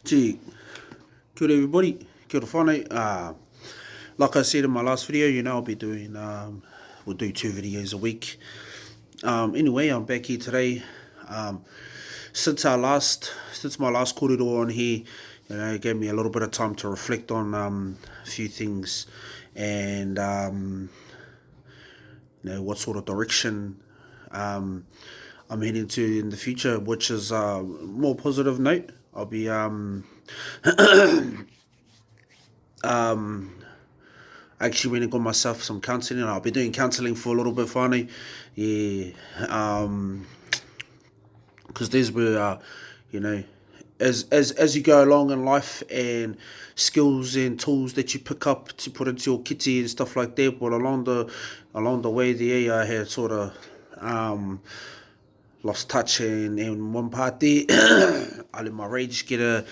Gee, good everybody. Good whānau. Like I said in my last video, I'll be doing, we'll do 2 videos a week. Anyway, I'm back here today. Since my last korero on here, it gave me a little bit of time to reflect on a few things and, what sort of direction I'm heading to in the future, which is a more positive note. I'll be I actually went and got myself some counselling. I'll be doing counselling for a little bit finally. Yeah. Because there's where, as you go along in life and skills and tools that you pick up to put into your kitty and stuff like that, but along the way there, I had sort of lost touch in one part there. I let my rage get a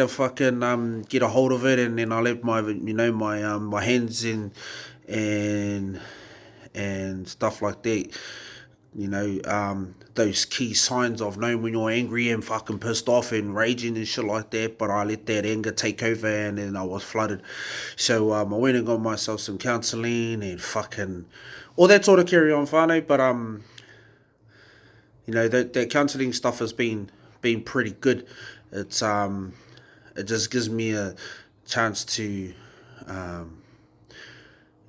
fucking get a hold of it, and then I let my hands and stuff like that. Those key signs of knowing when you're angry and fucking pissed off and raging and shit like that, but I let that anger take over and then I was flooded. So I went and got myself some counselling and fucking all that sort of carry on whānau, but that counselling stuff has been pretty good. It's it just gives me a chance to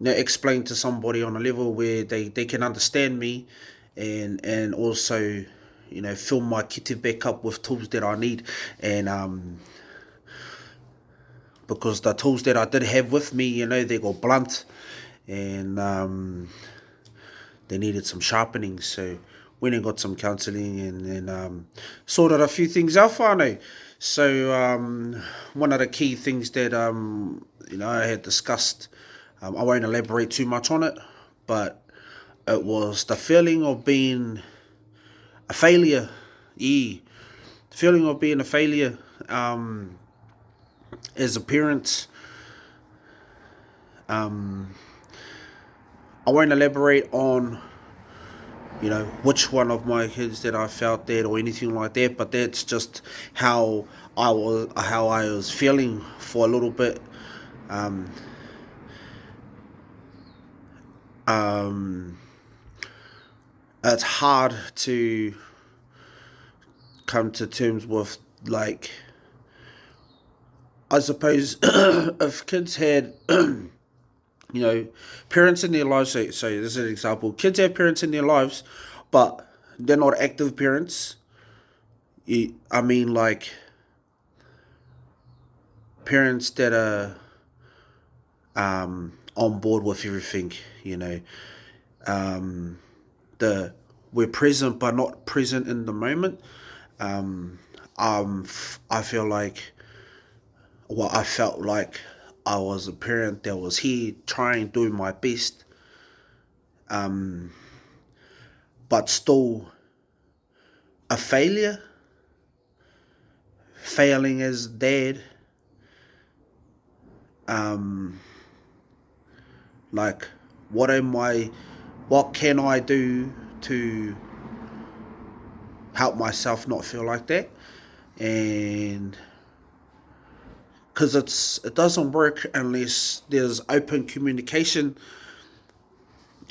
explain to somebody on a level where they can understand me and also fill my kitty back up with tools that I need, and because the tools that I did have with me, they got blunt and they needed some sharpening. So went and got some counselling and sorted a few things out whānau. So one of the key things that I had discussed, I won't elaborate too much on it, but it was the feeling of being a failure. Yeah, the feeling of being a failure as a parent. I won't elaborate on which one of my kids that I felt that or anything like that, but that's just how I was feeling for a little bit. It's hard to come to terms with, like, I suppose if kids had parents in their lives, so this is an example, kids have parents in their lives, but they're not active parents. I mean, like, parents that are on board with everything, we're present but not present in the moment. I feel like, I felt like I was a parent that was here trying to do my best, but still a failure, failing as dad. Like, what can I do to help myself not feel like that? And because it doesn't work unless there's open communication,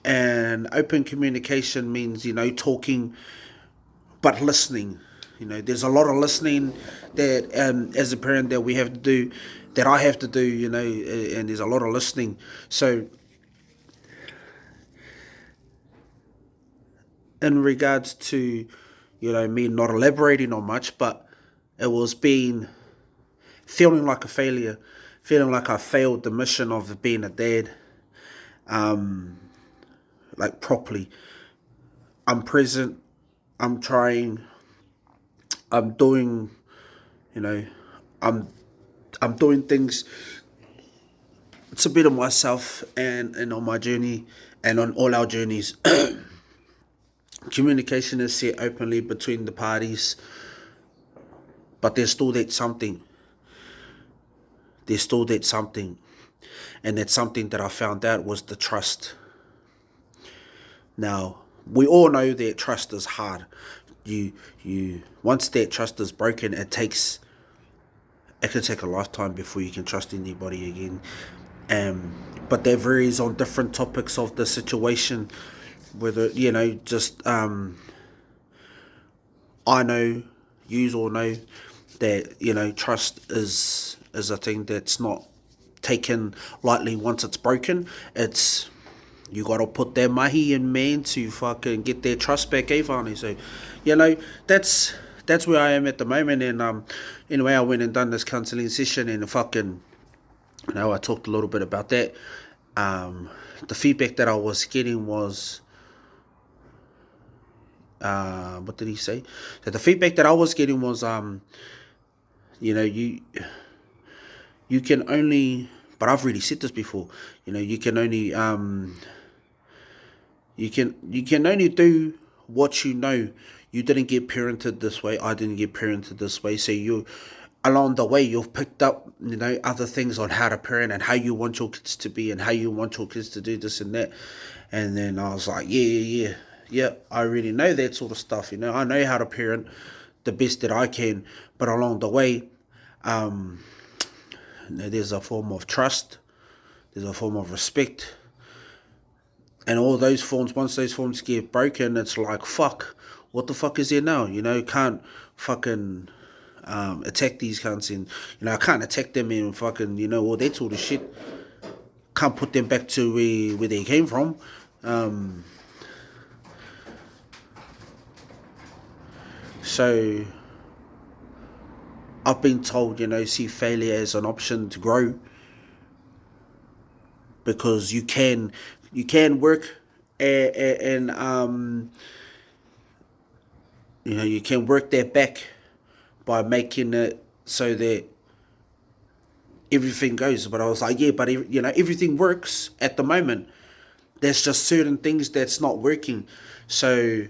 and open communication means talking but listening. There's a lot of listening that as a parent that we have to do, that I have to do, and there's a lot of listening. So in regards to me not elaborating on much, but it was feeling like a failure, feeling like I failed the mission of being a dad, like, properly. I'm present, I'm trying, I'm doing, I'm doing things to better myself and on my journey and on all our journeys. Communication is set openly between the parties, but there's still that something. And that something that I found out was the trust. Now, we all know that trust is hard. You once that trust is broken, it takes it can take a lifetime before you can trust anybody again. But that varies on different topics of the situation. Whether just I know, use or know that trust is a thing that's not taken lightly once it's broken. It's you gotta put that mahi in, man, to fucking get their trust back, Vani. So, that's where I am at the moment. And anyway, I went and done this counselling session, and fucking, I talked a little bit about that. The feedback that I was getting was, what did he say? So the feedback that I was getting was, you can only, but I've already said this before. You can only you can only do what you know. You didn't get parented this way. I didn't get parented this way. So you, along the way, you've picked up other things on how to parent and how you want your kids to be and how you want your kids to do this and that. And then I was like, yeah. I already know that sort of stuff. I know how to parent the best that I can. But along the way, there's a form of trust. There's a form of respect. And all those forms, once those forms get broken, it's like, fuck, what the fuck is there now? Can't fucking attack these cunts, and I can't attack them and fucking all that sort of shit. Can't put them back to where they came from. So I've been told, see failure as an option to grow, because you can work and you can work that back by making it so that everything goes. But I was like, yeah, but everything works at the moment. There's just certain things that's not working. So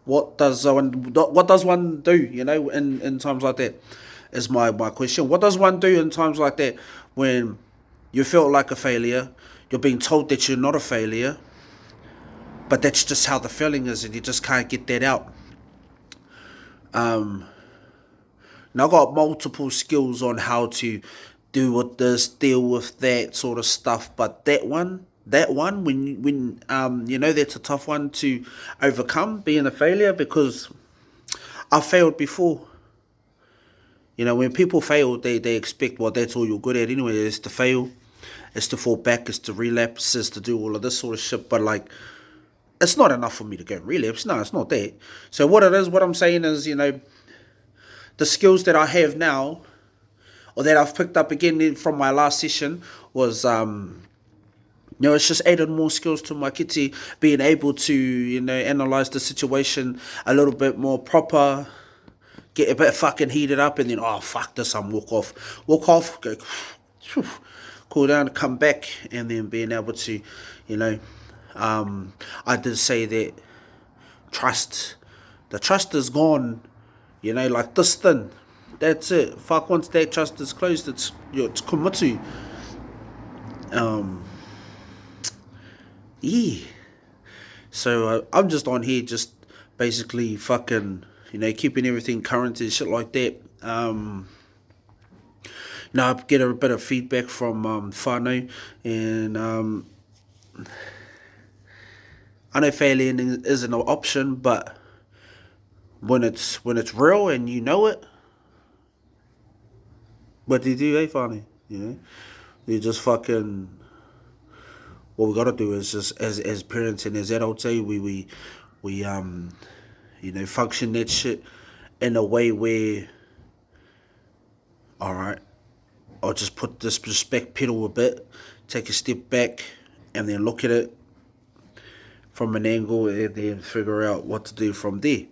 what does one do, in times like that, is my question. What does one do in times like that when you feel like a failure, you're being told that you're not a failure, but that's just how the feeling is and you just can't get that out? Now I've got multiple skills on how to deal with this, deal with that sort of stuff, but that one, when that's a tough one to overcome, being a failure, because I failed before. When people fail, they expect, well, that's all you're good at anyway, is to fail, is to fall back, is to relapse, is to do all of this sort of shit. But like, it's not enough for me to go and relapse. No, it's not that. So what I'm saying is, the skills that I have now, or that I've picked up again from my last session, was it's just added more skills to my kitty, being able to analyze the situation a little bit more proper, get a bit fucking heated up, and then, oh fuck this, I'm walk off, go cool down, come back, and then being able to, I did say that the trust is gone, like this thin. That's it. Fuck, once that trust is closed, it's kumutsu. Yeah. So I'm just on here, just basically fucking, keeping everything current and shit like that. Now I get a bit of feedback from whānau, and I know failing isn't an option, but when it's real and you know it, what do you do, whānau? You just fucking, what we gotta do is just, as parents and as adults, we function that shit in a way where, alright, I'll just put this respect pedal a bit, take a step back, and then look at it from an angle, and then figure out what to do from there.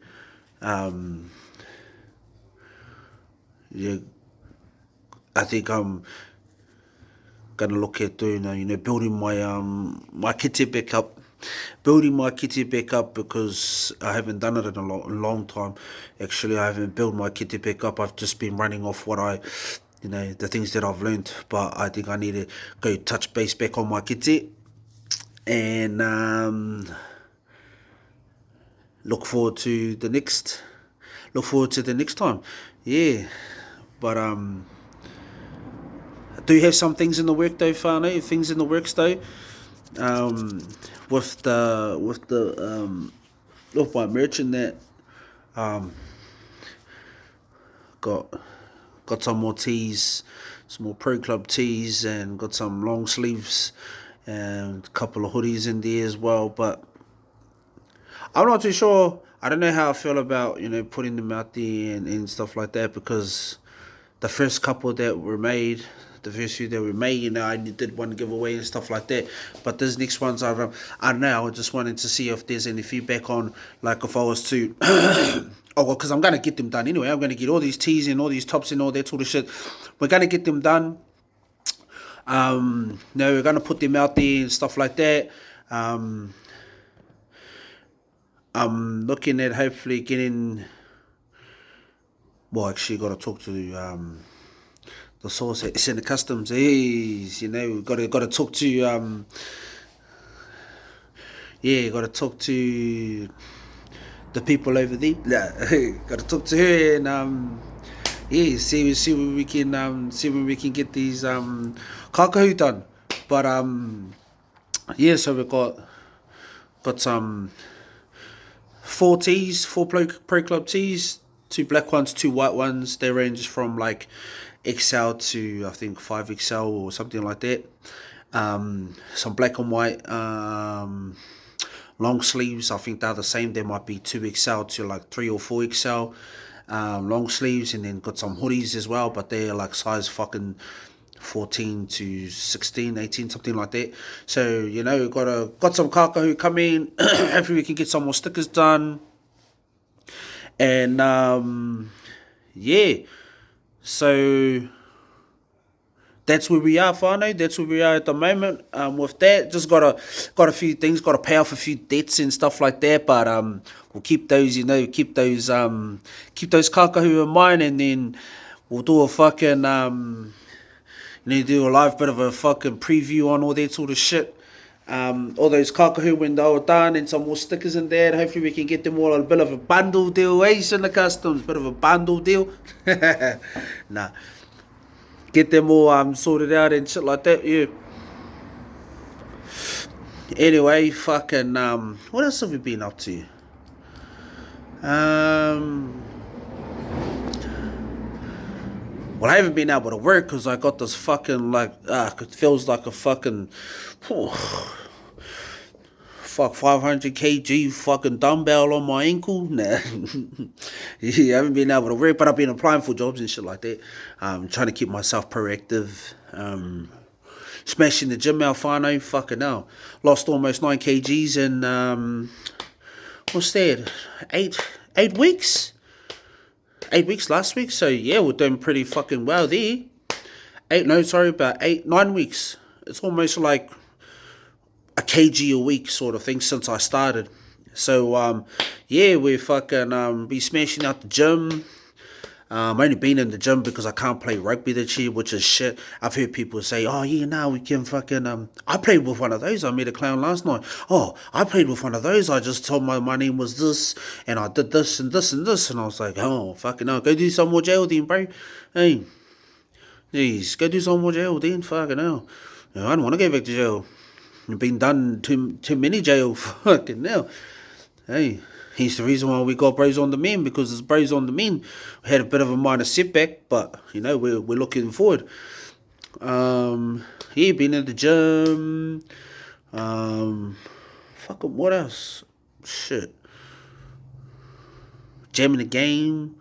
I think I'm gonna look at doing, building my kitty back up. Building my kitty back up, because I haven't done it in a long time. Actually, I haven't built my kitty back up. I've just been running off what the things that I've learned. But I think I need to go touch base back on my kitty, and look forward to the next look forward to the next time. Yeah, but I do have some things in the work though, whānau, things in the works though. With my merchant that um, got some more tees, some more Pro Club tees, and got some long sleeves and a couple of hoodies in there as well. But I'm not too sure. I don't know how I feel about putting them out there and stuff like that, because the first couple that were made, the first few that were made, I did one giveaway and stuff like that. But these next ones I don't know. I just wanted to see if there's any feedback on, like, if I was to oh, well, because I'm gonna get them done anyway. I'm gonna get all these tees and all these tops and all that sort of shit. We're gonna get them done. We're gonna put them out there and stuff like that. I'm looking at hopefully getting. Well, actually, got to talk to the source at Centre Customs. We've got to talk to got to talk to the people over there. Got to talk to her and see when we can get these kakahu done. But so we've got some 4 tees, 4 Pro Club tees, 2 black ones, 2 white ones. They range from like XL to I think 5XL or something like that. Some black and white long sleeves. I think they're the same. They might be 2XL to like 3 or 4XL long sleeves, and then got some hoodies as well, but they're like size fucking 14 to 16, 18, something like that. So, got some kakahu coming. Hopefully we can get some more stickers done. And, so that's where we are, whānau. That's where we are at the moment. With that, just got a few things, got to pay off a few debts and stuff like that. But we'll keep those, keep those kakahu in mind, and then we'll do a fucking do a live bit of a fucking preview on all that sort of shit. All those kakahu when they were done, and some more stickers in there. Hopefully we can get them all a bit of a bundle deal, Centre Customs, bit of a bundle deal. Nah. Get them all sorted out and shit like that, yeah. Anyway, fucking, what else have we been up to? Well, I haven't been able to work because I got this fucking, it feels like a fucking, fuck, 500 kg fucking dumbbell on my ankle. Nah. I haven't been able to work, but I've been applying for jobs and shit like that. Trying to keep myself proactive. Smashing the gym out, whānau, fucking hell. Lost almost 9 kgs in, what's that, 8 weeks? 8 weeks last week, so yeah, we're doing pretty fucking well there. 9 weeks. It's almost like a kg a week sort of thing since I started. So we're fucking be smashing out the gym. I've only been in the gym because I can't play rugby this year, which is shit. I've heard people say, oh yeah, now we can fucking I played with one of those. I met a clown last night. Oh, I played with one of those. I just told my name was this, and I did this and this and this, and I was like, oh fucking hell, go do some more jail then, bro. Hey, jeez, go do some more jail then, fucking hell. I don't want to go back to jail. I've been done too many jail, fucking hell. Hey, hence the reason why we got Bros on the Men, because it's Bros on the Men. We had a bit of a minor setback, but we're looking forward. Been in the gym. Fucking what else? Shit. Jamming the game.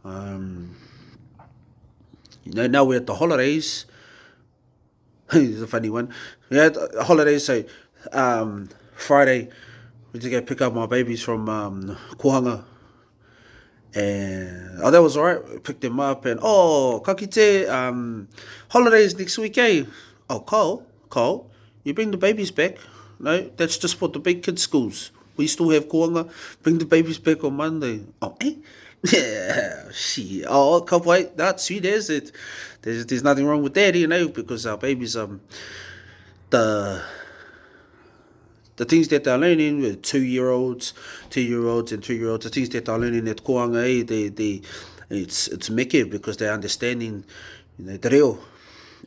Now we're at the holidays. It's a funny one. We had holidays, so Friday we to go pick up my babies from Kohanga, and that was alright. Picked them up, and kakite, holidays next week, eh? Oh, Cole, you bring the babies back? No, that's just for the big kids' schools. We still have Kohanga. Bring the babies back on Monday. Oh, eh? Yeah, shit. Oh, can't wait. That's sweet, is it? There's nothing wrong with that, because our babies the the things that they're learning with 2-year-olds, 2-year-olds and 3-year-olds, the things that they're learning at koanga, it's meke because they're understanding, te reo.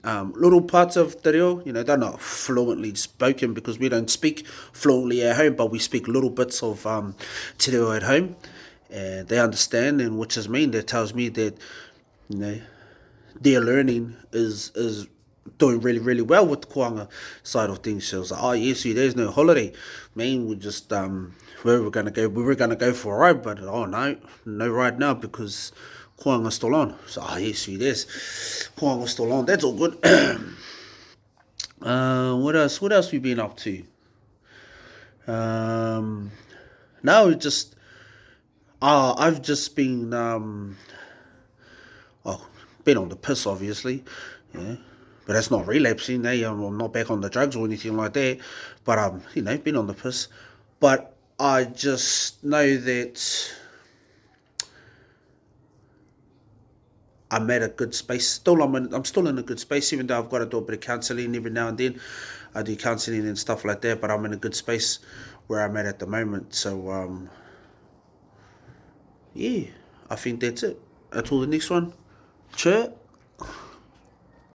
Little parts of te reo, they're not fluently spoken because we don't speak fluently at home, but we speak little bits of te reo at home, and they understand, and which is mean that tells me that you know their learning is doing really, really well with the koanga side of things. So it's like, oh yes, there's no holiday. Man, we just where we're gonna go, we were gonna go for a ride, but oh no, no ride now because koanga's still on. So oh yes, there's koanga's still on. That's all good. What else? What else we been up to? Um, now just I've just been oh, been on the piss, obviously. Yeah. But that's not relapsing. I'm not back on the drugs or anything like that. But been on the piss. But I just know that I'm at a good space. I'm still in a good space, even though I've got to do a bit of counselling every now and then. I do counselling and stuff like that, but I'm in a good space where I'm at the moment. So yeah, I think that's it. Until the next one. Cheers.